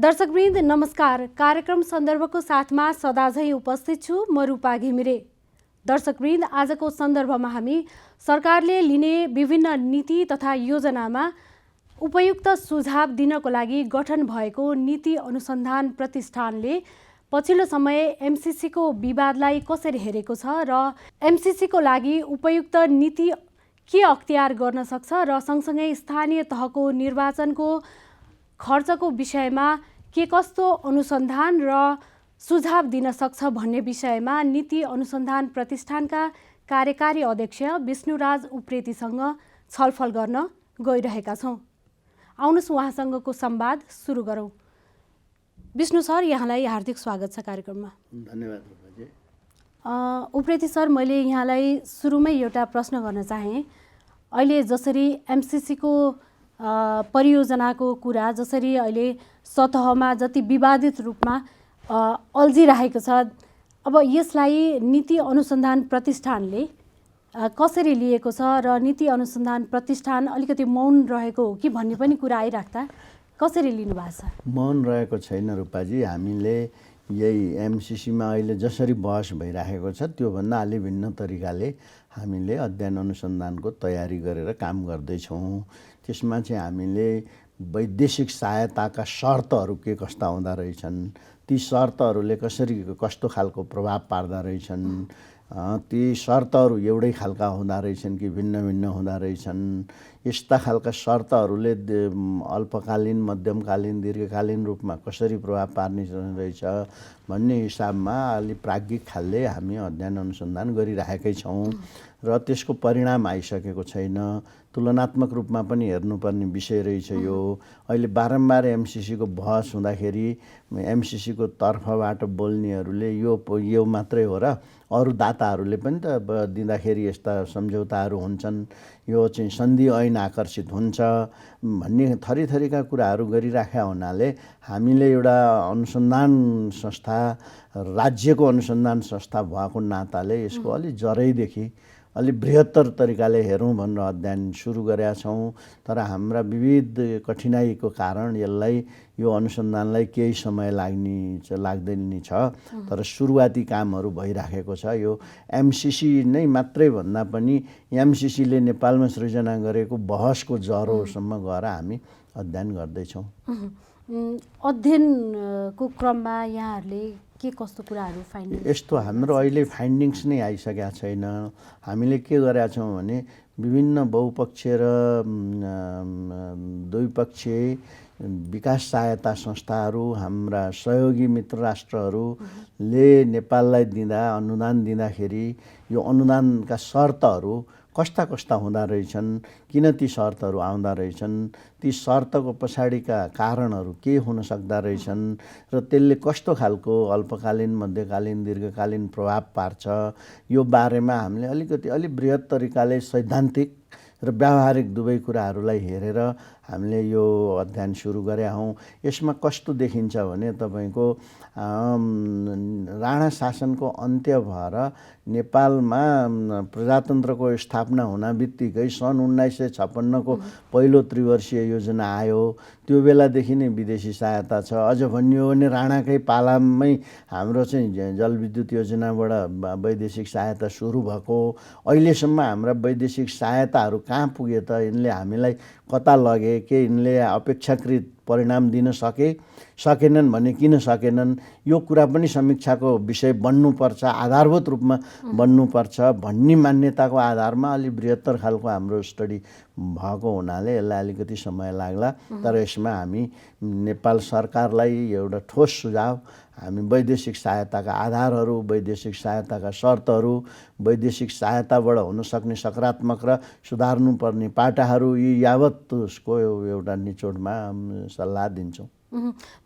दर्शकवृन्द नमस्कार। कार्यक्रम सन्दर्भको साथमा सदाझै उपस्थित छु म रूपा घिमिरे। दर्शकवृन्द आजको सन्दर्भमा हामी सरकारले लिने विभिन्न नीति तथा योजनामा उपयुक्त सुझाव दिनको लागि गठन भएको नीति अनुसन्धान प्रतिष्ठानले पछिल्लो समय एमसिसीको विवादलाई कसरी हेरेको छ र एमसिसीको लागि उपयुक्त नीति के अख्तियार गर्न सक्छ र सँगसँगै स्थानीय तहको निर्वाचनको खर्चको विषयमा के कस्तो अनुसन्धान र सुझाव दिन सक्छ भन्ने विषयमा नीति अनुसन्धान प्रतिष्ठानका कार्यकारी अध्यक्ष विष्णुराज उप्रेतीसँग छलफल गर्न गइरहेका छौँ। आउनुहोस् उहाँसँगको संवाद सुरु गरौँ। विष्णु सर, यहाँलाई हार्दिक स्वागत छ कार्यक्रममा। धन्यवाद रूपाजी। उप्रेती सर, मैले यहाँलाई सुरुमै एउटा प्रश्न गर्न चाहेँ। अहिले जसरी एमसिसीको परियोजनाको कुरा जसरी अहिले सतहमा जति विवादित रूपमा अल्झिरहेको छ, अब यसलाई नीति अनुसन्धान प्रतिष्ठानले कसरी लिएको छ र नीति अनुसन्धान प्रतिष्ठान अलिकति मौन रहेको हो कि भन्ने पनि कुरा आइराख्दा कसरी लिनुभएको छ? मौन रहेको छैन रूपाजी। हामीले यही एमसिसीमा अहिले जसरी बहस भइरहेको छ त्योभन्दा अलि भिन्न तरिकाले हामीले अध्ययन अनुसन्धानको तयारी गरेर काम गर्दैछौँ। त्यसमा चाहिँ हामीले वैदेशिक सहायताका शर्तहरू के कस्ता हुँदा रहेछन्, ती शर्तहरूले कस्तो खालको प्रभाव पार्दा रहेछन्, ती शर्तहरू एउटै खालका हुँदा रहेछन् कि भिन्न भिन्न हुँदा रहेछन्, यस्ता खालका शर्तहरूले अल्पकालीन, मध्यमकालीन, दीर्घकालीन रूपमा कसरी प्रभाव पार्ने रहेछ भन्ने हिसाबमा अलि प्राज्ञिक खालले हामी अध्ययन अनुसन्धान गरिरहेकै छौँ र त्यसको परिणाम आइसकेको छैन। तुलनात्मक रूपमा पनि हेर्नुपर्ने विषय रहेछ यो। अहिले बारम्बार एमसिसीको बहस हुँदाखेरि एमसिसीको तर्फबाट बोल्नेहरूले यो मात्रै हो र अरू दाताहरूले पनि त दिँदाखेरि यस्ता सम्झौताहरू हुन्छन्, यो चाहिँ सन्धि ऐन आकर्षित हुन्छ भन्ने थरीथरीका कुराहरू गरिराखेका हुनाले हामीले एउटा अनुसन्धान संस्था, राज्यको अनुसन्धान संस्था भएको नाताले यसको अलि जरैदेखि अलि बृहत्तर तरिकाले हेरौँ भनेर अध्ययन सुरु गरेका छौँ। तर हाम्रा विविध कठिनाइको कारण यसलाई यो अनुसन्धानलाई केही समय लाग्दैन नि छ। तर सुरुवाती कामहरू भइराखेको छ। यो एमसिसी नै मात्रै भन्दा पनि एमसिसीले नेपालमा सृजना गरेको बहसको जरोसम्म गएर हामी अध्ययन गर्दैछौँ। अध्ययनको क्रममा यहाँहरूले के कस्तो कुराहरू फाइन्डिङ्स? यस्तो हाम्रो अहिले फाइन्डिङ्स नै आइसकेका छैन। हामीले के गरेका छौँ भने विभिन्न बहुपक्षीय र द्विपक्षीय विकास सहायता संस्थाहरू, हाम्रा सहयोगी मित्र राष्ट्रहरूले नेपाललाई अनुदान दिँदाखेरि यो अनुदानका शर्तहरू कस्ता कस्ता हुँदा रहेछन्, किन ती शर्तहरू आउँदा रहेछन्, ती शर्तको पछाडिका कारणहरू के हुन सक्दा रहेछन् र त्यसले कस्तो खालको अल्पकालीन, मध्यकालीन, दीर्घकालीन प्रभाव पार्छ, यो बारेमा हामीले अलि बृहत तरिकाले सैद्धान्तिक र व्यावहारिक दुवै कुराहरूलाई हेरेर हामीले यो अध्ययन सुरु गरेका हौँ। यसमा कस्तो देखिन्छ भने तपाईँको राणा शासनको अन्त्य भएर नेपालमा प्रजातन्त्रको स्थापना हुन बित्तिकै सन् 1956को पहिलो त्रिवर्षीय योजना आयो। त्यो बेलादेखि नै विदेशी सहायता छ। अझ भनियो भने राणाकै पालामै हाम्रो चाहिँ जलविद्युत योजनाबाट वैदेशिक सहायता सुरु भएको। अहिलेसम्म हाम्रा वैदेशिक सहायताहरू कहाँ पुगे त? यिनले हामीलाई कता लगे? के यिनले अपेक्षाकृत परिणाम दिन सकेनन् भने किन सकेनन्? यो कुरा पनि समीक्षाको विषय बन्नुपर्छ, आधारभूत रूपमा बन्नुपर्छ भन्ने मान्यताको आधारमा अलि बृहत्तर खालको हाम्रो स्टडी भएको हुनाले यसलाई अलिकति समय लाग्ला। तर यसमा हामी नेपाल सरकारलाई एउटा ठोस सुझाव, हामी वैदेशिक सहायताका आधारहरू, वैदेशिक सहायताका शर्तहरू, वैदेशिक सहायताबाट हुन सक्ने सकारात्मक र सुधार्नुपर्ने पाटाहरू, यी यावत उसको एउटा निचोडमा सल्लाह दिन्छौँ।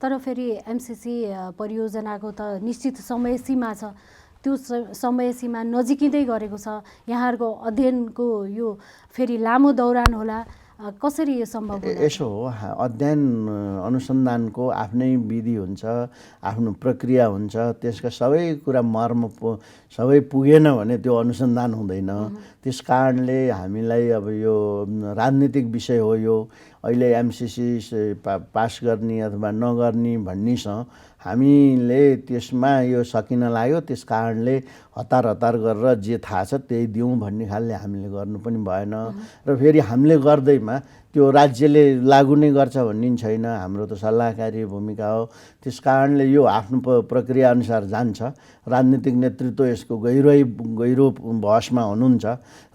तर फेरि एमसिसी परियोजनाको त निश्चित समय सीमा छ। त्यो समय सीमा नजिकिँदै गरेको छ। यहाँहरूको अध्ययनको यो फेरि लामो दौरान होला, कसरी यो सम्भव होला? यसो हो, अध्ययन अनुसन्धानको आफ्नै विधि हुन्छ, आफ्नो प्रक्रिया हुन्छ। त्यसका सबै कुरा मर्म सबै पुगेन भने त्यो अनुसन्धान हुँदैन। त्यस कारणले हामीलाई अब यो राजनीतिक विषय हो। यो अहिले एमसिसी पास गर्ने अथवा नगर्ने भन्नेसँग हामीले त्यसमा यो सकिन लाग्यो, त्यस कारणले हतार गरेर जे थाहा छ त्यही दिउँ भन्ने खालले हामीले गर्नु पनि भएन। र फेरि हामीले गर्दैमा त्यो राज्यले लागू नै गर्छ भन्ने छैन, हाम्रो त सल्लाहकारी भूमिका हो। त्यस कारणले यो आफ्नो प्रक्रिया अनुसार जान्छ। राजनीतिक नेतृत्व यसको गहिरो बहसमा हुनुहुन्छ।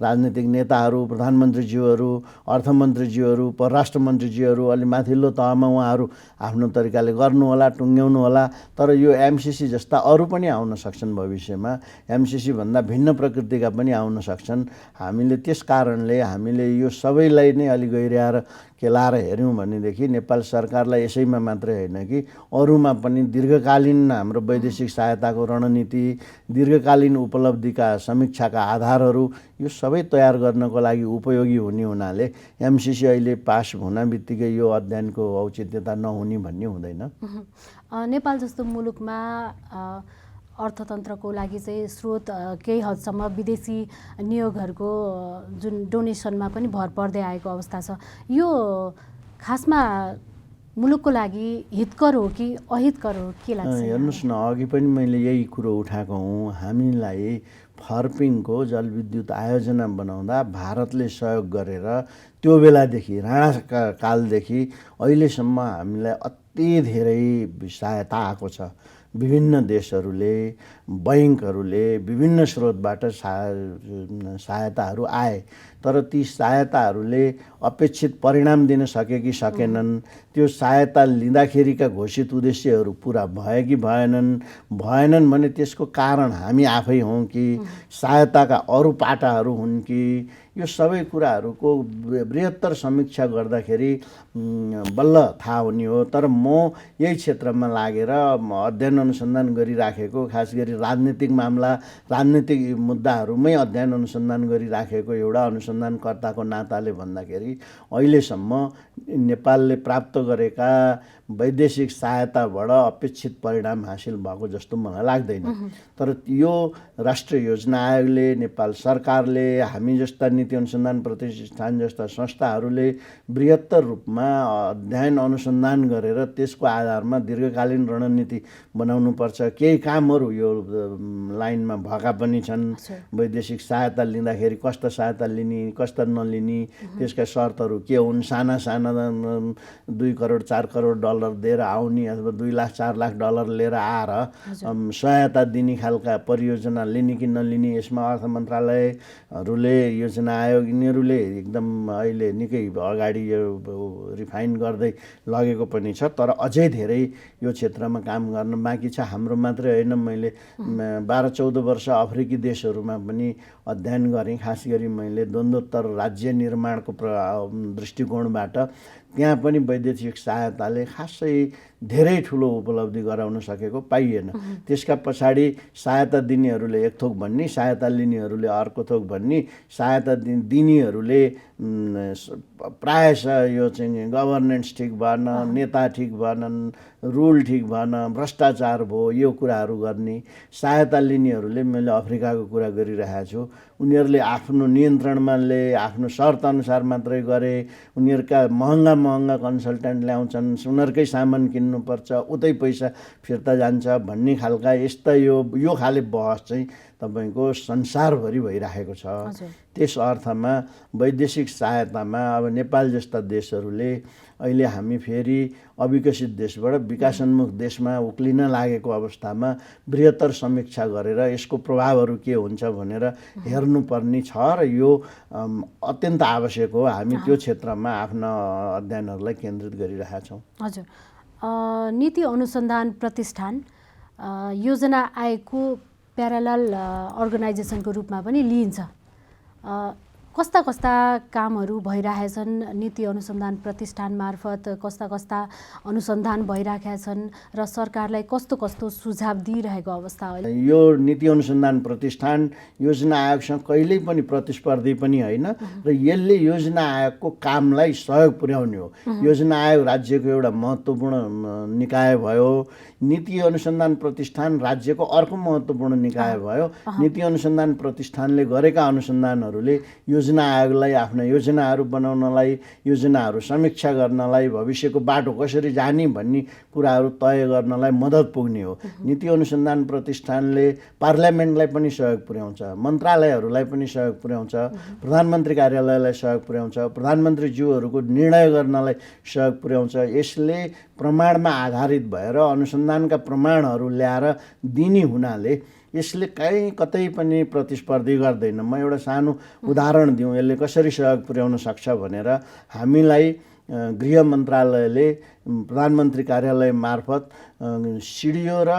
राजनीतिक नेताहरू, प्रधानमन्त्रीज्यूहरू, अर्थमन्त्रीज्यूहरू, परराष्ट्र मन्त्रीज्यूहरू, अलि माथिल्लो तहमा उहाँहरू आफ्नो तरिकाले गर्नु होला, टुङ्ग्याउनु होला। तर यो एमसिसी जस्ता अरू पनि आउन सक्छन् भविष्यमा, एमसिसी भन्दा भिन्न प्रकृतिका पनि आउन सक्छन्। हामीले त्यस कारणले हामीले यो सबैलाई नै अलि गहिर्याएर केलाएर हेऱ्यौँ भनेदेखि नेपाल सरकारलाई यसैमा मात्रै होइन कि अरूमा पनि दीर्घकालीन हाम्रो वैदेशिक सहायताको रणनीति, दीर्घकालीन उपलब्धिका समीक्षाका आधारहरू यो सबै तयार गर्नको लागि उपयोगी हुने हुनाले एमसिसी अहिले पास हुन बित्तिकै यो अध्ययनको औचित्यता नहुने भन्ने हुँदैन। नेपाल जस्तो मुलुकमा अर्थतन्त्रको लागि चाहिँ स्रोत केही हदसम्म विदेशी नियोगहरूको जुन डोनेसनमा पनि भर पर्दै आएको अवस्था छ, यो खासमा मुलुकको लागि हितकर हो कि अहितकर हो, के लाग्छ? हेर्नुहोस् न, अघि पनि मैले यही कुरो उठाएको हुँ। हामीलाई फर्पिङको जलविद्युत आयोजना बनाउँदा भारतले सहयोग गरेर त्यो बेलादेखि राणा कालदेखि अहिलेसम्म हामीलाई अति धेरै सहायता आएको छ। विभिन्न देशहरूले, बैङ्कहरूले, विभिन्न स्रोतबाट सहायताहरू आए। तर ती सहायताहरूले अपेक्षित परिणाम दिन सके कि सकेनन्, त्यो सहायता लिँदाखेरिका घोषित उद्देश्यहरू पुरा भए कि भएनन् भने त्यसको कारण हामी आफै हौँ कि सहायताका अरू पाटाहरू हुन् कि, यो सबै कुराहरूको बृहत्तर समीक्षा गर्दाखेरि बल्ल थाहा हुने हो। तर म यही क्षेत्रमा लागेर अध्ययन अनुसन्धान गरिराखेको, खास गरी राजनीतिक मामला, राजनीतिक मुद्दाहरूमै अध्ययन अनुसन्धान गरिराखेको एउटा अनुसन्धानकर्ताको नाताले भन्दाखेरि अहिलेसम्म नेपालले प्राप्त गरेका वैदेशिक सहायताबाट अपेक्षित परिणाम हासिल भएको जस्तो मलाई लाग्दैन। तर यो राष्ट्रिय योजना आयोगले, नेपाल सरकारले, हामी जस्ता नीति अनुसन्धान प्रतिष्ठान जस्ता संस्थाहरूले बृहत्तर रूपमा अध्ययन अनुसन्धान गरेर त्यसको आधारमा दीर्घकालीन रणनीति बनाउनुपर्छ। केही कामहरू यो लाइनमा भएका पनि छन्। वैदेशिक सहायता लिँदाखेरि कस्ता सहायता लिने, कस्ता नलिने, त्यसका शर्तहरू के हुन्। साना 2 करोड 4 करोड डलर दिएर आउने अथवा 2 लाख 4 लाख डलर लिएर आएर सहायता दिने खालका परियोजना लिने कि नलिने, यसमा अर्थ मन्त्रालयहरूले, योजना आयोग यिनीहरूले एकदम अहिले निकै अगाडि यो रिफाइन गर्दै लगेको पनि छ। तर अझै धेरै यो क्षेत्रमा काम गर्न बाँकी छ। हाम्रो मात्रै होइन, मैले 12-14 वर्ष अफ्रिकी देशहरूमा पनि अध्ययन गरेँ। खास गरी मैले द्वन्द्वोत्तर राज्य निर्माणको दृष्टिकोणबाट त्यहाँ पनि वैदेशिक सहायताले खासै धेरै ठुलो उपलब्धि गराउन सकेको पाइएन। त्यसका पछाडि सहायता दिनेहरूले एक थोक भन्ने, सहायता लिनेहरूले अर्को थोक भन्ने, सहायता दिनेहरूले प्रायः यो चाहिँ गभर्नेन्स ठिक भएन, नेता ठिक भएनन्, रुल ठिक भएन, भ्रष्टाचार भयो, यो कुराहरू गर्ने। सहायता लिनेहरूले, मैले अफ्रिकाको कुरा गरिरहेको छु, उनीहरूले आफ्नो नियन्त्रणमा आफ्नो शर्त अनुसार मात्रै गरे। उनीहरूका महँगा कन्सल्टेन्ट ल्याउँछन्, उनीहरूकै सामान किन्नुपर्छ, उतै पैसा फिर्ता जान्छ भन्ने खालका यस्ता यो खाले बहस चाहिँ तपाईँको संसारभरि भइरहेको छ। त्यस अर्थमा वैदेशिक सहायतामा अब नेपाल जस्ता देशहरूले अहिले हामी फेरि अविकसित देशबाट विकासोन्मुख देशमा उक्लिन लागेको अवस्थामा बृहत्तर समीक्षा गरेर यसको प्रभावहरू के हुन्छ भनेर हेर्नुपर्ने छ र यो अत्यन्त आवश्यक हो। हामी त्यो क्षेत्रमा आफ्ना अध्ययनहरूलाई केन्द्रित गरिरहेका छौँ। हजुर, नीति अनुसन्धान प्रतिष्ठान योजना आयोगको प्यारालल अर्गनाइजेसनको रूपमा पनि लिइन्छ। कस्ता कामहरू भइरहेछन् नीति अनुसन्धान प्रतिष्ठान मार्फत, कस्ता अनुसन्धान भइरहेका छन् र सरकारलाई कस्तो सुझाव दिइरहेको अवस्था अहिले? यो नीति अनुसन्धान प्रतिष्ठान योजना आयोगसँग कहिल्यै पनि प्रतिस्पर्धी पनि होइन र यसले योजना आयोगको कामलाई सहयोग पुर्याउने हो। योजना आयोग राज्यको एउटा महत्त्वपूर्ण निकाय भयो, नीति अनुसन्धान प्रतिष्ठान राज्यको अर्को महत्त्वपूर्ण निकाय भयो। नीति अनुसन्धान प्रतिष्ठानले गरेका अनुसन्धानहरूले योजना आयोगलाई आफ्ना योजनाहरू बनाउनलाई, योजनाहरू समीक्षा गर्नलाई, भविष्यको बाटो कसरी जाने भन्ने कुराहरू तय गर्नलाई मद्दत पुग्ने हो। नीति अनुसन्धान प्रतिष्ठानले पार्लियामेन्टलाई पनि सहयोग पुर्याउँछ, मन्त्रालयहरूलाई पनि सहयोग पुर्याउँछ, प्रधानमन्त्री कार्यालयलाई सहयोग पुर्याउँछ, प्रधानमन्त्रीज्यूहरूको निर्णय गर्नलाई सहयोग पुर्याउँछ। यसले प्रमाणमा आधारित भएर अनुसन्धानका प्रमाणहरू ल्याएर दिने हुनाले यसले कहीँ कतै पनि प्रतिस्पर्धी गर्दैन। म एउटा सानो उदाहरण दिउँ यसले कसरी सहयोग पुर्याउन सक्छ भनेर। हामीलाई गृह मन्त्रालयले प्रधानमन्त्री कार्यालय मार्फत सिडिओ र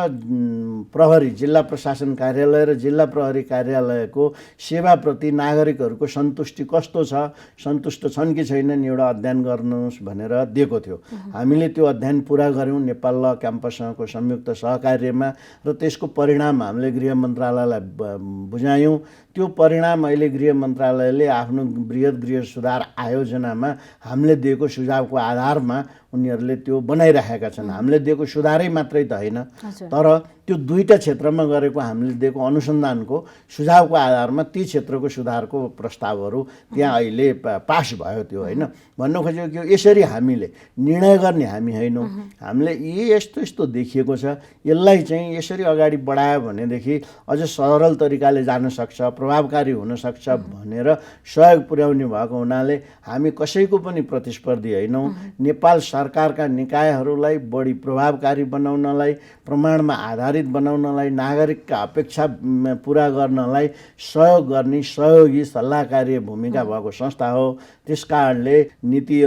प्रहरी, जिल्ला प्रशासन कार्यालय र जिल्ला प्रहरी कार्यालयको सेवाप्रति नागरिकहरूको सन्तुष्टि कस्तो छ, सन्तुष्ट छन् कि छैनन् एउटा अध्ययन गर्नुहोस् भनेर दिएको थियो। हामीले त्यो अध्ययन पुरा गऱ्यौँ नेपाल ल क्याम्पससँगको संयुक्त सहकार्यमा र त्यसको परिणाम हामीले गृह मन्त्रालयलाई बुझायौँ। त्यो परिणाम अहिले गृह मन्त्रालयले आफ्नो बृहत गृह सुधार आयोजनामा हामीले दिएको सुझावको आधारमा उनीहरूले त्यो बनाइराखेका छन्। हामीले दिएको सुधारै मात्रै त होइन, तर त्यो दुईटा क्षेत्रमा गरेको हामीले दिएको अनुसन्धानको सुझावको आधारमा ती क्षेत्रको सुधारको प्रस्तावहरू त्यहाँ अहिले पास भयो। त्यो होइन भन्नु खोजेको कि यसरी हामीले निर्णय गर्ने हामी होइनौँ। हामीले यस्तो यस्तो देखिएको छ, यसलाई चाहिँ यसरी अगाडि बढायो भनेदेखि अझ सरल तरिकाले जान सक्छ, प्रभावकारी हुनसक्छ भनेर सहयोग पुर्याउने भएको हुनाले हामी कसैको पनि प्रतिस्पर्धी होइनौँ। नेपाल सरकारका निकायहरूलाई बढी प्रभावकारी बनाउनलाई, प्रमाणमा आधारित बनाउनलाई, नागरिकका अपेक्षा पुरा गर्नलाई सहयोग गर्ने सहयोगी सल्लाहकारी भूमिका भएको संस्था हो। त्यसकारणले नीति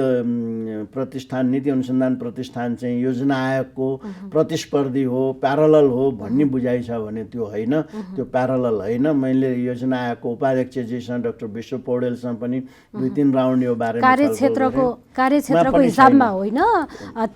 अनुसन्धान प्रतिष्ठान चाहिँ योजना आयोगको प्रतिस्पर्धी हो, प्यारलल हो भन्ने बुझाइ छ भने त्यो होइन, त्यो प्यारलल होइन। मैले योजना आयोगको उपाध्यक्षजीसँग डाक्टर विश्व पौडेलसँग पनि 2-3 राउन्ड यो बारेमा कार्यक्षेत्रको हिसाबमा होइन,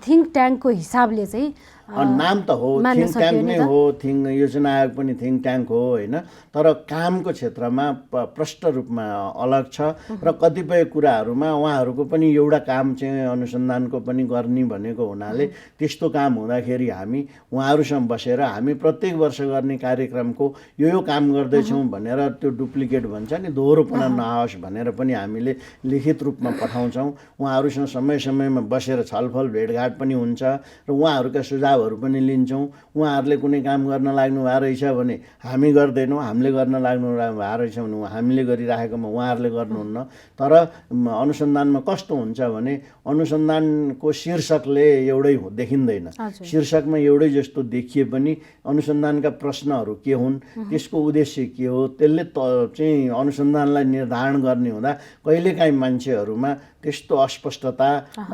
थिङ्क ट्याङ्कको हिसाबले चाहिँ नाम त हो, थिङ्क ट्याङ्क नै हो, योजना आयोग पनि थिङ्क ट्याङ्क हो होइन, तर कामको क्षेत्रमा प्रष्ट रूपमा अलग छ र कतिपय कुराहरूमा उहाँहरूको पनि एउटा काम चाहिँ अनुसन्धानको पनि गर्ने भनेको हुनाले त्यस्तो काम हुँदाखेरि हामी उहाँहरूसँग बसेर हामी प्रत्येक वर्ष गर्ने कार्यक्रमको यो काम गर्दैछौँ भनेर त्यो डुप्लिकेट भन्छ नि, दोहोरोपना नआओस् भनेर पनि हामीले लिखित रूपमा पठाउँछौँ। उहाँहरूसँग समय समयमा बसेर छलफल भेटघाट पनि हुन्छ र उहाँहरूका सुझावहरू पनि लिन्छौँ। उहाँहरूले कुनै काम गर्न लाग्नु भएको रहेछ भने हामी गर्दैनौँ, हामीले गर्न लाग्नु भएको रहेछ भने हामीले गरिराखेकोमा उहाँहरूले गर्नुहुन्न। तर अनुसन्धानमा कस्तो हुन्छ भने अनुसन्धानको शीर्षकले एउटै देखिँदैन, शीर्षकमा एउटै जस्तो देखिए पनि अनुसन्धानका प्रश्नहरू के हुन्, त्यसको उद्देश्य के हो, त्यसले चाहिँ अनुसन्धानलाई निर्धारण गर्ने हुँदा कहिलेकाहीँ मान्छेहरूमा त्यस्तो अस्पष्टता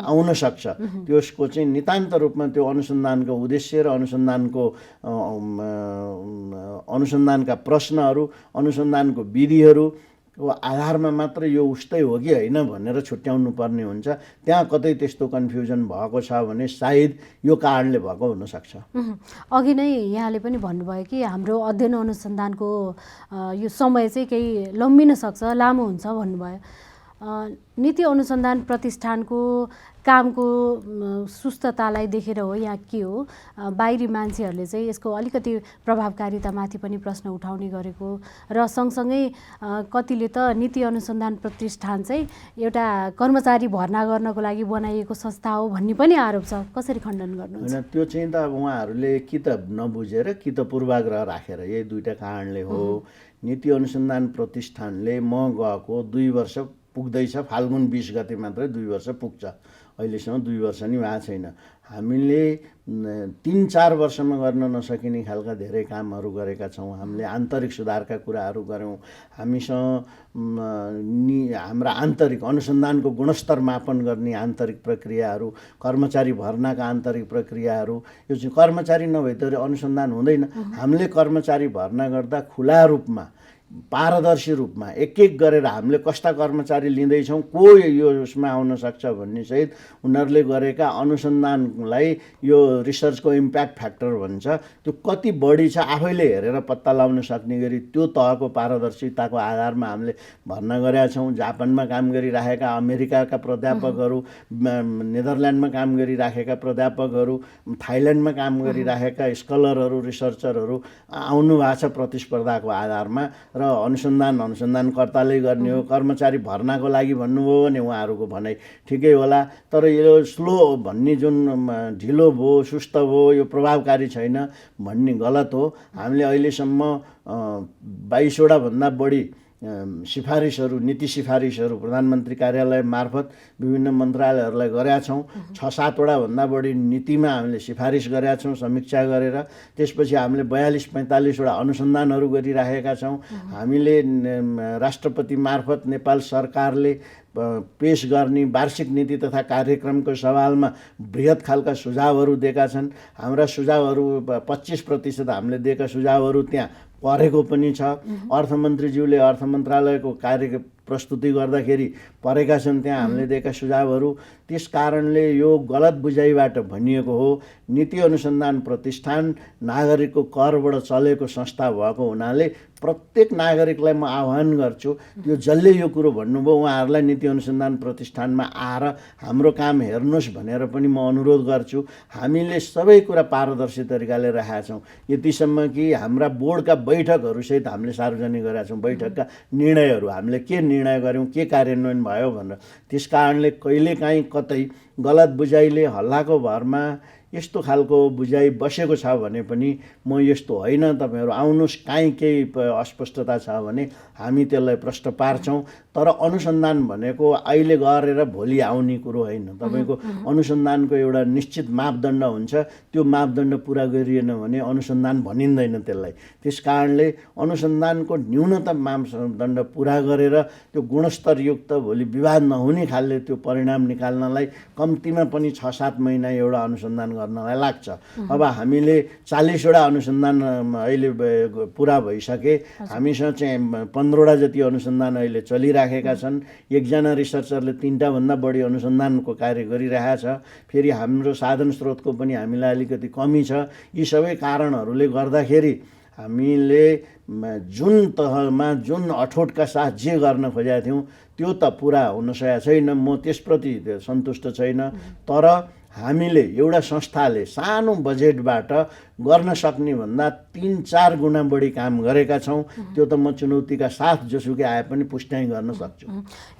आउन सक्छ। त्यसको चाहिँ नितान्त रूपमा त्यो अनुसन्धानको उद्देश्य र अनुसन्धानका प्रश्नहरू, अनुसन्धानको विधिहरू आधारमा मात्र यो उस्तै हो कि होइन भनेर छुट्याउनु पर्ने हुन्छ। त्यहाँ कतै त्यस्तो कन्फ्युजन भएको छ भने सायद यो कारणले भएको हुनसक्छ। अघि नै यहाँले पनि भन्नुभयो कि हाम्रो अध्ययन अनुसन्धानको यो समय चाहिँ केही लम्बिन सक्छ, लामो हुन्छ भन्नुभयो। नीति अनुसन्धान प्रतिष्ठानको कामको सुस्ततालाई देखेर हो या के हो, बाहिरी मान्छेहरूले चाहिँ यसको अलिकति प्रभावकारितामाथि पनि प्रश्न उठाउने गरेको र सँगसँगै कतिले त नीति अनुसन्धान प्रतिष्ठान चाहिँ एउटा कर्मचारी भर्ना गर्नको लागि बनाइएको संस्था हो भन्ने पनि आरोप छ। कसरी खण्डन गर्नुहुन्छ? होइन, त्यो चाहिँ त उहाँहरूले कि त नबुझेर कि त पूर्वाग्रह राखेर, यही दुईटा कारणले हो। नीति अनुसन्धान प्रतिष्ठानले म गएको 2 वर्ष पुग्दैछ, फाल्गुन 20 गते मात्रै 2 वर्ष पुग्छ, अहिलेसम्म 2 वर्ष नि भएको छैन। हामीले 3-4 वर्षमा गर्न नसकिने खालका धेरै कामहरू गरेका छौँ। हामीले आन्तरिक सुधारका कुराहरू गऱ्यौँ। हामीसँग हाम्रा आन्तरिक अनुसन्धानको गुणस्तर मापन गर्ने आन्तरिक प्रक्रियाहरू, कर्मचारी भर्नाका आन्तरिक प्रक्रियाहरू, यो चाहिँ कर्मचारी नभए त अनुसन्धान हुँदैन। हामीले कर्मचारी भर्ना गर्दा खुला रूपमा, पारदर्शी रूपमा एक गरेर हामीले कस्ता कर्मचारी लिँदैछौँ, को यो उसमा आउन सक्छ भन्ने सहित उनीहरूले गरेका अनुसन्धानलाई यो रिसर्चको इम्प्याक्ट फ्याक्टर भन्छ, त्यो कति बढी छ आफैले हेरेर पत्ता लगाउन सक्ने गरी त्यो तहको पारदर्शिताको आधारमा हामीले भर्ना गरेका छौँ। जापानमा काम गरिराखेका अमेरिकाका प्राध्यापकहरू, नेदरल्यान्डमा काम गरिराखेका प्राध्यापकहरू, थाइल्यान्डमा काम गरिराखेका स्कलरहरू, रिसर्चरहरू आउनु भएको छ प्रतिस्पर्धाको आधारमा र अनुसन्धानकर्ताले गर्ने हो, कर्मचारी भर्नाको लागि भन्नुभयो भने उहाँहरूको भनाइ ठिकै होला, तर यो स्लो भन्ने जुन ढिलो भयो, सुस्त भयो, यो प्रभावकारी छैन भन्ने गलत हो। हामीले अहिलेसम्म 22वटा भन्दा बढी सिफारिसहरू, नीति सिफारिसहरू प्रधानमन्त्री कार्यालय मार्फत विभिन्न मन्त्रालयहरूलाई गरेका छौँ। 6-7वटा भन्दा बढी नीतिमा हामीले सिफारिस गरेका छौँ समीक्षा गरेर। त्यसपछि हामीले 42-45वटा अनुसन्धानहरू गरिराखेका छौँ। हामीले राष्ट्रपति मार्फत नेपाल सरकारले पेश गर्ने वार्षिक नीति तथा कार्यक्रमको सवालमा बृहत खालका सुझावहरू दिएका छन्। हाम्रा सुझावहरू 25% हामीले दिएका सुझावहरू त्यहाँ परेको पनि छ। अर्थमन्त्रीज्यूले अर्थ मन्त्रालयको कार्य प्रस्तुति गर्दाखेरि परेका छन् त्यहाँ हामीले दिएका सुझावहरू। त्यस कारणले यो गलत बुझाइबाट भनिएको हो। नीति अनुसन्धान प्रतिष्ठान नागरिकको करबाट चलेको संस्था भएको हुनाले प्रत्येक नागरिकलाई म आह्वान गर्छु, त्यो जसले यो कुरो भन्नुभयो उहाँहरूलाई नीति अनुसन्धान प्रतिष्ठानमा आएर हाम्रो काम हेर्नुहोस् भनेर पनि म अनुरोध गर्छु। हामीले सबै कुरा पारदर्शी तरिकाले राखेका छौँ, यतिसम्म कि हाम्रा बोर्डका बैठकहरूसहित हामीले सार्वजनिक गरेका छौँ। बैठकका निर्णयहरू हामीले के निर्णय गऱ्यौँ, के कार्यान्वयन भयो भनेर। त्यस कारणले कहिलेकाहीँ कतै गलत बुझाइले हल्लाको भरमा यस्तो खालको बुझाइ बसेको छ भने पनि म यस्तो होइन, तपाईँहरू आउनुहोस्, काहीँ केही अस्पष्टता छ भने हामी त्यसलाई प्रश्न पार्छौँ। तर अनुसन्धान भनेको अहिले गरेर भोलि आउने कुरो होइन। तपाईँको अनुसन्धानको एउटा निश्चित मापदण्ड हुन्छ, त्यो मापदण्ड पुरा गरिएन भने अनुसन्धान भनिँदैन त्यसलाई। त्यस कारणले अनुसन्धानको न्यूनतम मापदण्ड पुरा गरेर त्यो गुणस्तरयुक्त भोलि विवाद नहुने खालले त्यो परिणाम निकाल्नलाई कम्तीमा पनि 6-7 महिना एउटा अनुसन्धान गर्नलाई लाग्छ। अब हामीले 40वटा अनुसन्धान अहिले पुरा भइसके। हामीसँग चाहिँ 15वटा जति अनुसन्धान अहिले चलिराखेका छन्। एकजना रिसर्चरले 3टा भन्दा बढी अनुसन्धानको कार्य गरिरहेको छ। फेरि हाम्रो साधन स्रोतको पनि हामीलाई अलिकति कमी छ। यी सबै कारणहरूले गर्दाखेरि हामीले जुन तहमा जुन अठोटका साथ जे गर्न खोजेका थियौँ त्यो त पुरा हुन सकेको छैन। म त्यसप्रति सन्तुष्ट छैन। तर हामीले एउटा संस्थाले सानो बजेटबाट गर्न सक्ने भन्दा 3-4 गुणा बढी काम गरेका छौँ। त्यो त म चुनौतीका साथ जोसुकै आए पनि पुष्टाइ गर्न सक्छु।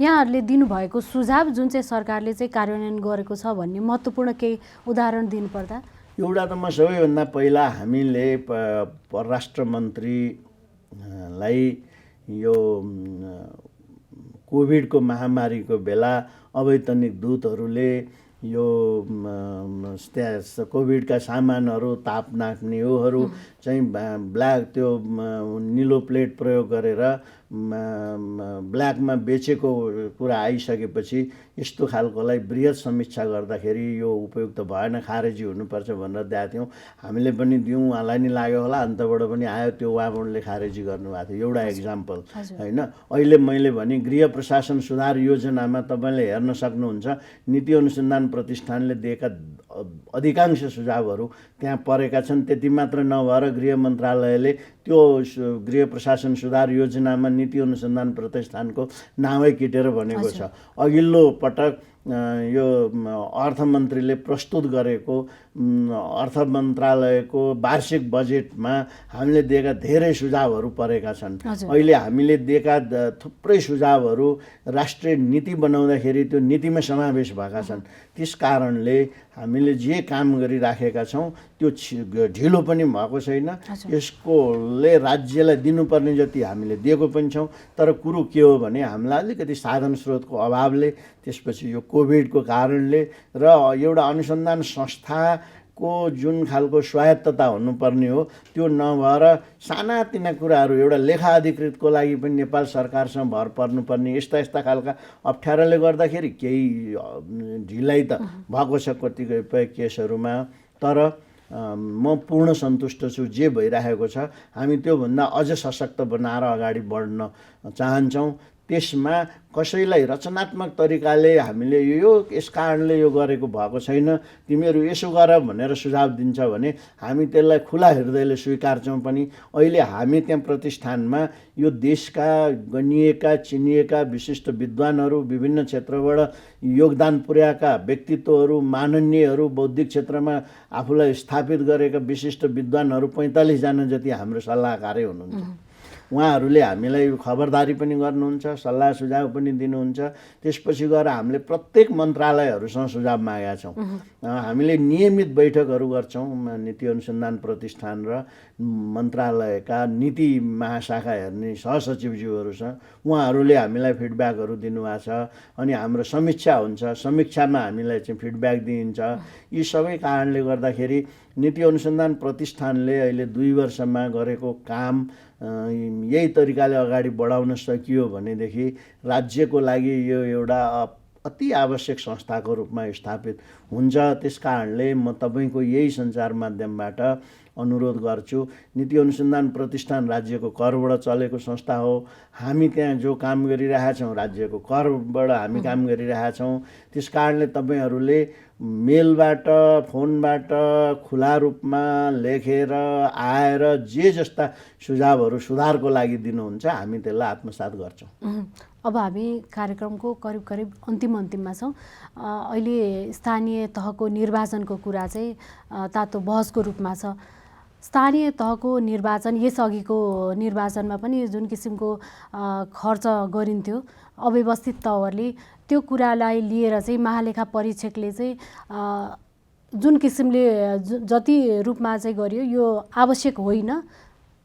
यहाँहरूले दिनुभएको सुझाव जुन चाहिँ सरकारले चाहिँ कार्यान्वयन गरेको छ भन्ने महत्त्वपूर्ण केही उदाहरण दिनुपर्दा? एउटा त म सबैभन्दा पहिला हामीले परराष्ट्र मन्त्रीलाई यो कोभिडको महामारीको बेला अवैतनिक दूतहरूले यो कोभिडका सामानहरू, ताप नाक्ने योहरू चाहिँ ब्ल्याक त्यो निलो प्लेट प्रयोग गरेर ब्ल्याकमा बेचेको कुरा आइसकेपछि यस्तो खालकोलाई बृहत समीक्षा गर्दाखेरि यो उपयुक्त भएन, खारेजी हुनुपर्छ भनेर दिएका थियौँ। हामीले पनि दियौँ, उहाँलाई नि लाग्यो होला, अन्तबाट पनि आयो। त्यो उहाँले खारेजी गर्नुभएको थियो। एउटा इक्जाम्पल होइन। अहिले मैले भने गृह प्रशासन सुधार योजनामा तपाईँले हेर्न सक्नुहुन्छ, नीति अनुसन्धान प्रतिष्ठानले दिएका अधिकांश सुझावहरू त्यहाँ परेका छन्। त्यति मात्र नभएर गृह मन्त्रालयले त्यो गृह प्रशासन सुधार योजनामा नीति अनुसन्धान प्रतिष्ठानको नामै किटेर भनेको छ। अघिल्लो पटक यो अर्थमन्त्रीले प्रस्तुत गरेको अर्थ मन्त्रालयको वार्षिक बजेटमा हामीले दिएका धेरै सुझावहरू परेका छन्। अहिले हामीले दिएका थुप्रै सुझावहरू राष्ट्रिय नीति बनाउँदाखेरि त्यो नीतिमा समावेश भएका छन्। त्यस कारणले हामीले जे काम गरिराखेका छौँ त्यो ढिलो पनि भएको छैन। यसकोले राज्यलाई दिनुपर्ने जति हामीले दिएको पनि छौँ। तर कुरो के हो भने हामीलाई अलिकति साधन स्रोतको अभावले, त्यसपछि यो कोभिडको कारणले र एउटा अनुसन्धान संस्थाको जुन खालको स्वायत्तता हुनुपर्ने हो त्यो नभएर सानातिना कुराहरू, एउटा लेखा अधिकृतको लागि पनि नेपाल सरकारसँग भर पर्नुपर्ने यस्ता खालका अप्ठ्याराले गर्दाखेरि केही ढिलाइ त भएको छ कतिपय केसहरूमा। तर म पूर्ण सन्तुष्ट छु जे भइरहेको छ। हामी त्योभन्दा अझ सशक्त बनाएर अगाडि बढ्न चाहन्छौँ। त्यसमा कसैलाई रचनात्मक तरिकाले हामीले यो यस कारणले यो गरेको भएको छैन, तिमीहरू यसो गर भनेर सुझाव दिन्छ भने हामी त्यसलाई खुला हृदयले स्वीकार्छौँ पनि। अहिले हामी त्यहाँ प्रतिष्ठानमा यो देशका गनिएका चिनिएका विशिष्ट विद्वानहरू, विभिन्न क्षेत्रबाट योगदान पुर्याएका व्यक्तित्वहरू, माननीयहरू, बौद्धिक क्षेत्रमा आफूलाई स्थापित गरेका विशिष्ट विद्वानहरू 45 जना जति हाम्रो सल्लाहकारै हुनुहुन्छ। उहाँहरूले हामीलाई खबरदारी पनि गर्नुहुन्छ, सल्लाह सुझाव पनि दिनुहुन्छ। त्यसपछि गएर हामीले प्रत्येक मन्त्रालयहरूसँग सुझाव मागेका छौँ। हामीले नियमित बैठकहरू गर्छौँ नीति अनुसन्धान प्रतिष्ठान र मन्त्रालयका नीति महाशाखा हेर्ने सहसचिवज्यूहरूसँग। उहाँहरूले हामीलाई फिडब्याकहरू दिनुभएको छ अनि हाम्रो समीक्षा हुन्छ, समीक्षामा हामीलाई चाहिँ फिडब्याक दिइन्छ। यी सबै कारणले गर्दाखेरि नीति अनुसन्धान प्रतिष्ठानले अहिले 2 वर्षमा गरेको काम यही तरिकाले अगाडि बढाउन सकियो भनेदेखि राज्यको लागि यो एउटा अति आवश्यक संस्थाको रूपमा स्थापित हुन्छ। त्यस कारणले म तपाईँको यही सञ्चार माध्यमबाट अनुरोध गर्छु, नीति अनुसन्धान प्रतिष्ठान राज्यको करबाट चलेको संस्था हो। हामी त्यहाँ जो काम गरिरहेका छौँ राज्यको करबाट हामी काम गरिरहेका छौँ। त्यस कारणले तपाईँहरूले मेलबाट, फोनबाट खुला रूपमा लेखेर आएर जे जस्ता सुझावहरू सुधारको लागि दिनुहुन्छ हामी त्यसलाई आत्मसात गर्छौँ। अब हामी कार्यक्रमको करिब अन्तिममा छौँ। अहिले स्थानीय तहको निर्वाचनको कुरा चाहिँ तातो बहसको रूपमा छ। स्थानीय तहको निर्वाचन, यसअघिको निर्वाचनमा पनि जुन किसिमको खर्च गरिन्थ्यो अव्यवस्थित तवरले, त्यो कुरालाई लिएर चाहिँ महालेखा परीक्षकले चाहिँ जुन किसिमले जति रूपमा चाहिँ गरियो यो आवश्यक होइन,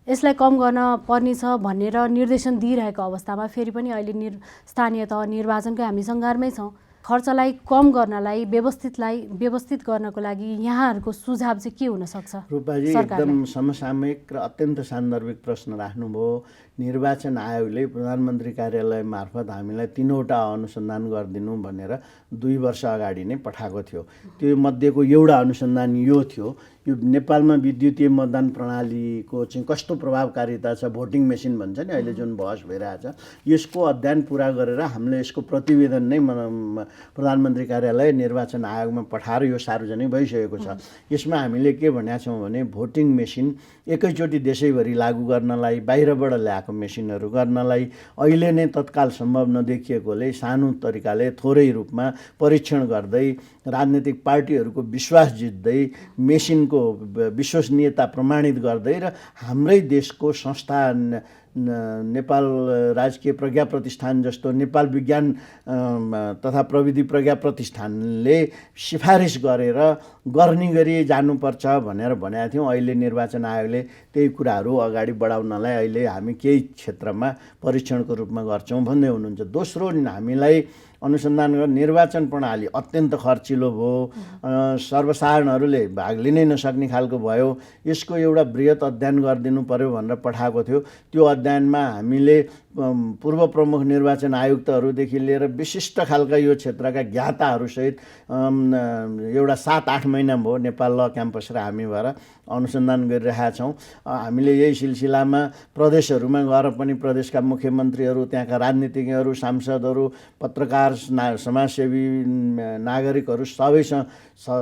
यसलाई कम गर्न पर्नेछ भनेर निर्देशन दिइरहेको अवस्थामा फेरि पनि अहिले स्थानीय तह निर्वाचनकै हामी सङ्घारमै छौँ। खर्चलाई कम गर्नलाई, व्यवस्थित गर्नको लागि यहाँहरूको सुझाव चाहिँ के हुन सक्छ? रूपाजी एकदम समसामयिक र अत्यन्त सान्दर्भिक प्रश्न राख्नुभयो। निर्वाचन आयोगले प्रधानमन्त्री कार्यालय मार्फत हामीलाई 3वटा अनुसन्धान गरिदिनु भनेर 2 वर्ष अगाडि नै पठाएको थियो। त्यो मध्येको एउटा अनुसन्धान यो थियो, यो नेपालमा विद्युतीय मतदान प्रणालीको चाहिँ कस्तो प्रभावकारिता छ, भोटिङ मेसिन भन्छ नि अहिले जुन बहस भइरहेछ, यसको अध्ययन पुरा गरेर हामीले यसको प्रतिवेदन नै प्रधानमन्त्री कार्यालय निर्वाचन आयोगमा पठाएर यो सार्वजनिक भइसकेको छ। यसमा हामीले के भनेका छौँ भने भोटिङ मेसिन एकैचोटि देशैभरि लागू गर्नलाई, बाहिरबाट ल्याएको मेसिनहरू गर्नलाई अहिले नै तत्काल सम्भव नदेखिएकोले सानो तरिकाले थोरै रूपमा परीक्षण गर्दै राजनीतिक पार्टीहरूको विश्वास जित्दै मेसिनको विश्वसनीयता प्रमाणित गर्दै र हाम्रै देशको संस्था नेपाल राजकीय प्रज्ञा प्रतिष्ठान जस्तो नेपाल विज्ञान तथा प्रविधि प्रज्ञा प्रतिष्ठानले सिफारिस गरेर गर्ने गरी जानुपर्छ भनेर भनेका थियौँ। अहिले निर्वाचन आयोगले त्यही कुराहरू अगाडि बढाउनलाई अहिले हामी केही क्षेत्रमा परीक्षणको रूपमा गर्छौँ भन्दै हुनुहुन्छ। दोस्रो, हामीलाई अनुसन्धान निर्वाचन प्रणाली अत्यन्त खर्चिलो भयो, सर्वसाधारणहरूले भाग लिनै नसक्ने खालको भयो। यसको एउटा बृहत अध्ययन गरिदिनु पर्यो भनेर पठाएको थियो। त्यो अध्ययनमा हामीले पूर्व प्रमुख निर्वाचन आयुक्तहरूदेखि लिएर विशिष्ट खालका यो क्षेत्रका ज्ञाताहरूसहित एउटा 7-8 महिना भयो नेपाल ल क्याम्पस र हामी भएर अनुसन्धान गरिरहेका छौँ। हामीले यही सिलसिलामा प्रदेशहरूमा गएर पनि प्रदेशका मुख्यमन्त्रीहरू, त्यहाँका राजनीतिज्ञहरू, सांसदहरू, पत्रकार, समाजसेवी, नागरिकहरू सबैसँग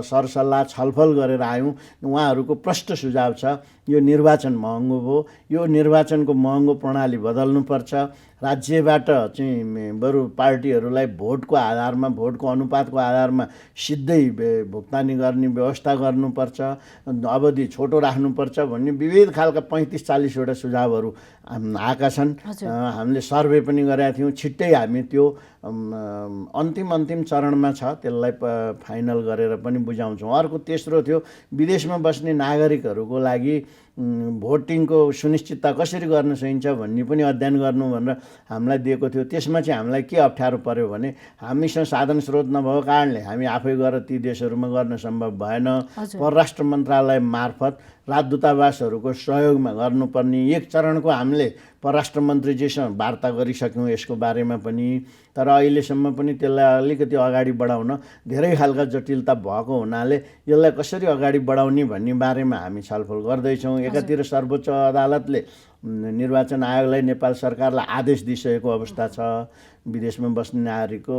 सरसल्लाह छलफल गरेर आयौँ। उहाँहरूको प्रष्ट सुझाव छ, यो निर्वाचन महँगो भयो, यो निर्वाचनको महँगो प्रणाली बदल्नुपर्छ। राज्यबाट चाहिँ बरु पार्टीहरूलाई भोटको आधारमा, भोटको अनुपातको आधारमा सिधै भुक्तानी गर्ने व्यवस्था गर्नुपर्छ, अवधि छोटो राख्नुपर्छ भन्ने विविध खालका 35-40 वटा सुझावहरू आएका छन्। हामीले सर्वे पनि गरेका थियौँ। छिट्टै हामी त्यो अन्तिम चरणमा छ, त्यसलाई फाइनल गरेर पनि बुझाउँछौँ। अर्को तेस्रो थियो, विदेशमा बस्ने नागरिकहरूको लागि भोटिङको सुनिश्चितता कसरी गर्न सकिन्छ भन्ने पनि अध्ययन गर्नु भनेर हामीलाई दिएको थियो। त्यसमा चाहिँ हामीलाई के अप्ठ्यारो पर्यो भने हामीसँग साधन स्रोत नभएको कारणले हामी आफै गएर ती देशहरूमा गर्न सम्भव भएन। परराष्ट्र मन्त्रालय मार्फत राजदूतावासहरूको सहयोगमा गर्नुपर्ने एक चरणको हामीले परराष्ट्र मन्त्रीजीसँग वार्ता गरिसक्यौँ यसको बारेमा पनि। तर अहिलेसम्म पनि त्यसलाई अलिकति अगाडि बढाउन धेरै खालका जटिलता भएको हुनाले यसलाई कसरी अगाडि बढाउने भन्ने बारेमा हामी छलफल गर्दैछौँ। एकातिर सर्वोच्च अदालतले निर्वाचन आयोगलाई, नेपाल सरकारलाई आदेश दिइसकेको अवस्था छ विदेशमा बस्ने नागरिकको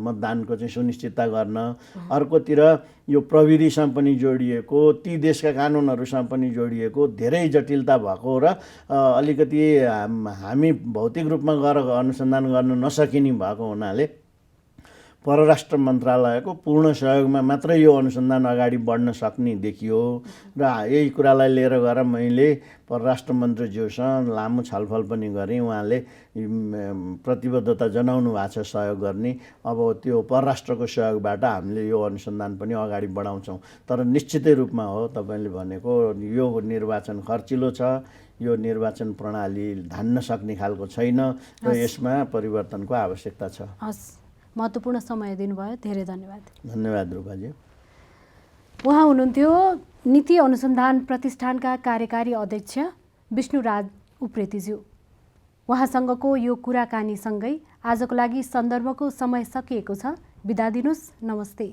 मतदानको चाहिँ सुनिश्चितता गर्न। अर्कोतिर यो प्रविधिसँग पनि जोडिएको, ती देशका कानुनहरूसँग पनि जोडिएको धेरै जटिलता भएको र अलिकति हामी भौतिक रूपमा गएर अनुसन्धान गर्न नसकिने भएको हुनाले परराष्ट्र मन्त्रालयको पूर्ण सहयोगमा मात्रै यो अनुसन्धान अगाडि बढ्न सक्ने देखियो र यही कुरालाई लिएर गएर मैले परराष्ट्र मन्त्रीज्यूसँग लामो छलफल पनि गरेँ। उहाँले प्रतिबद्धता जनाउनु भएको छ सहयोग गर्ने। अब त्यो परराष्ट्रको सहयोगबाट हामीले यो अनुसन्धान पनि अगाडि बढाउँछौँ। तर निश्चितै रूपमा हो तपाईँले भनेको यो निर्वाचन खर्चिलो छ, यो निर्वाचन प्रणाली धान्न सक्ने खालको छैन र यसमा परिवर्तनको आवश्यकता छ। हस्, महत्त्वपूर्ण समय दिनुभयो, धेरै धन्यवाद। धन्यवाद रूपाजी। उहाँ हुनुहुन्थ्यो नीति अनुसन्धान प्रतिष्ठानका कार्यकारी अध्यक्ष विष्णुराज उप्रेतीज्यू। उहाँसँगको यो कुराकानीसँगै आजको लागि सन्दर्भको समय सकिएको छ। बिदा दिनुहोस्, नमस्ते।